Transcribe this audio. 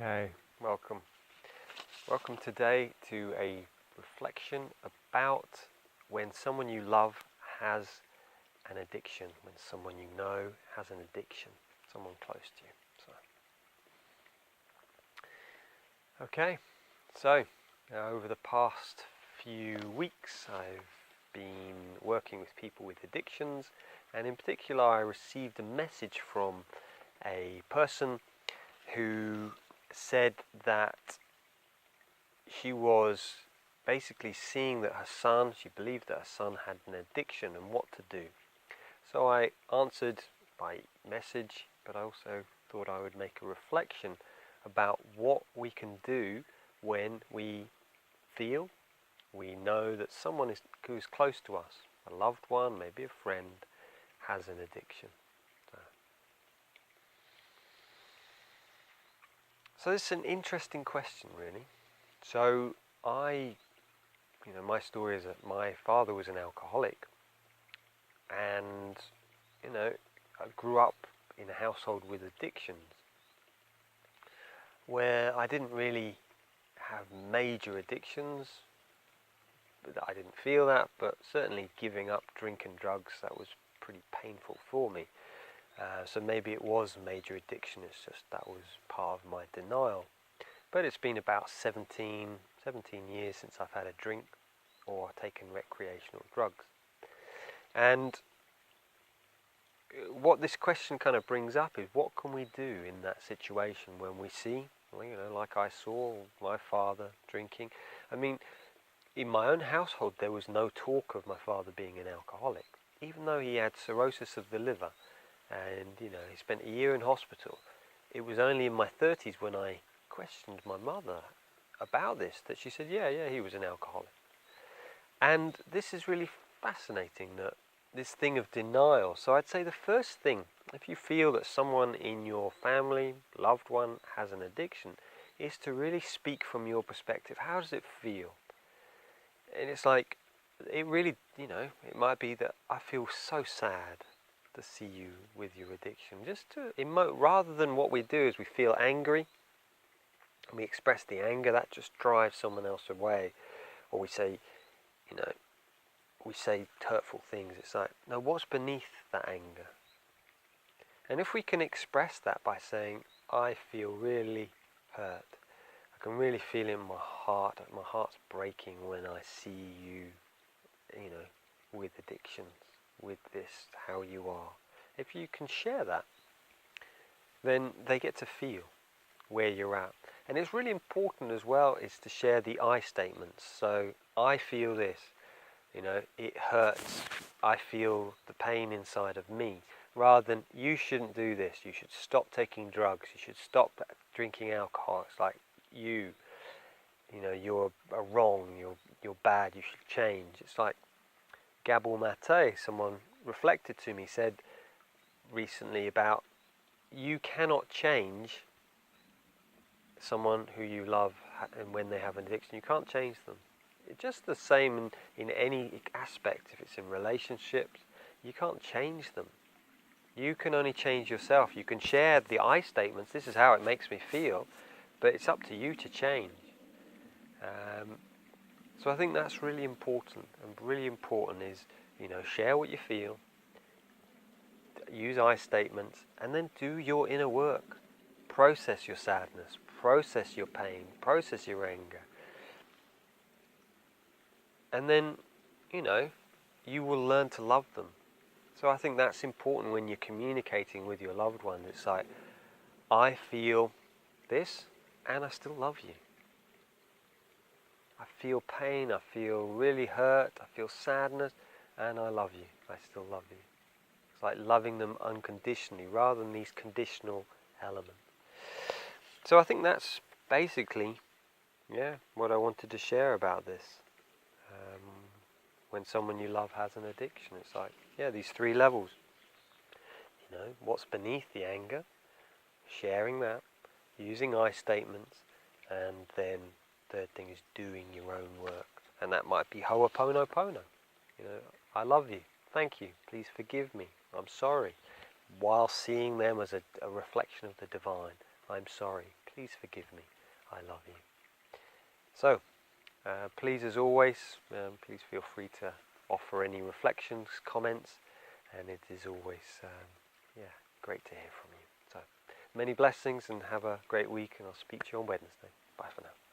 Okay, welcome. Welcome today to a reflection about when someone you love has an addiction, when someone you know has an addiction, someone close to you. So over the past few weeks I've been working with people with addictions, and in particular I received a message from a person who said that she was basically seeing that she believed that her son had an addiction and what to do. So I answered by message, but I also thought I would make a reflection about what we can do when we know that someone who's close to us, a loved one, maybe a friend, has an addiction. So this is an interesting question, really. So my story is that my father was an alcoholic, and I grew up in a household with addictions where I didn't really have major addictions, but I didn't feel that, but certainly giving up drink and drugs, that was pretty painful for me. So maybe it was major addiction, it's just that was part of my denial. But it's been about 17 years since I've had a drink or taken recreational drugs. And what this question kind of brings up is, what can we do in that situation when we see, like I saw my father drinking? I mean, in my own household there was no talk of my father being an alcoholic, even though he had cirrhosis of the liver and he spent a year in hospital. It was only in my 30s when I questioned my mother about this that she said, yeah, he was an alcoholic. And this is really fascinating, that this thing of denial. So I'd say the first thing, if you feel that someone in your family, loved one, has an addiction, is to really speak from your perspective. How does it feel? And it's like, it really, it might be that I feel so sad to see you with your addiction. Just to emote, rather than what we do is we feel angry, and we express the anger, that just drives someone else away. Or we say hurtful things. It's like, no, what's beneath that anger? And if we can express that by saying, I feel really hurt, I can really feel it in my heart, my heart's breaking when I see you, with addictions, with this, how you are. If you can share that, then they get to feel where you're at. And it's really important as well is to share the I statements. So, I feel this, it hurts, I feel the pain inside of me, rather than, you shouldn't do this, you should stop taking drugs, you should stop drinking alcohol. It's like, you're wrong, you're bad, you should change. It's like Gabor Mate, someone reflected to me, said recently about, you cannot change someone who you love, and when they have an addiction, you can't change them. It's just the same in any aspect. If it's in relationships, you can't change them. You can only change yourself. You can share the I statements, this is how it makes me feel, but it's up to you to change. So I think that's really important, and really important is, share what you feel, use I statements, and then do your inner work. Process your sadness, process your pain, process your anger. And then, you will learn to love them. So I think that's important when you're communicating with your loved one. It's like, I feel this, and I still love you. I feel pain, I feel really hurt, I feel sadness, and I love you. I still love you. It's like loving them unconditionally, rather than these conditional elements. So I think that's basically, what I wanted to share about this. When someone you love has an addiction, it's like, these three levels. What's beneath the anger, sharing that, using I statements, and then third thing is doing your own work. And that might be Ho'oponopono. I love you, thank you, please forgive me, I'm sorry. While seeing them as a reflection of the divine, I'm sorry, please forgive me. I love you. So, please, as always, please feel free to offer any reflections, comments, and it is always great to hear from you. So, many blessings and have a great week, and I'll speak to you on Wednesday. Bye for now.